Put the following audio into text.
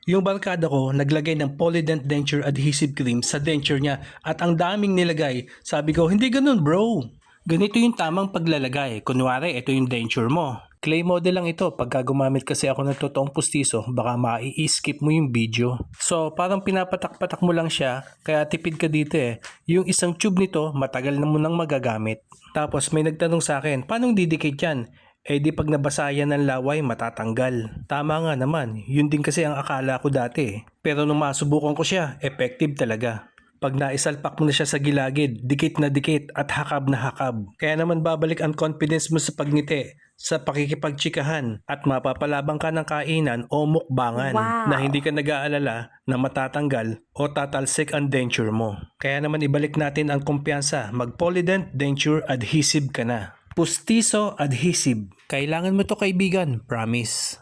Yung barkada ko, naglagay ng Polydent Denture Adhesive Cream sa denture niya at ang daming nilagay. Sabi ko, hindi ganun bro. Ganito yung tamang paglalagay. Kunwari, ito yung denture mo. Clay model lang ito. Pagka gumamit kasi ako ng totoong pustiso, baka mai-skip mo yung video. So, parang pinapatak-patak mo lang siya, kaya tipid ka dito eh. Yung isang tube nito, matagal na mo nang magagamit. Tapos may nagtanong sa akin, paano didikit yan? Eh di pag nabasa yan ng laway, matatanggal. Tama nga naman, yun din kasi ang akala ko dati eh. Pero nung masubukan ko siya, effective talaga. Pag naisalpak mo na siya sa gilagid, dikit na dikit at hakab na hakab. Kaya naman babalik ang confidence mo sa pagngiti, sa pakikipagtsikahan at mapapalabang ka ng kainan o mukbangan na hindi ka nag-aalala na matatanggal o tatalsik ang denture mo. Kaya naman ibalik natin ang kumpiyansa, mag-Polydent Denture Adhesive ka na. Pustiso Adhesive. Kailangan mo to kaibigan, promise.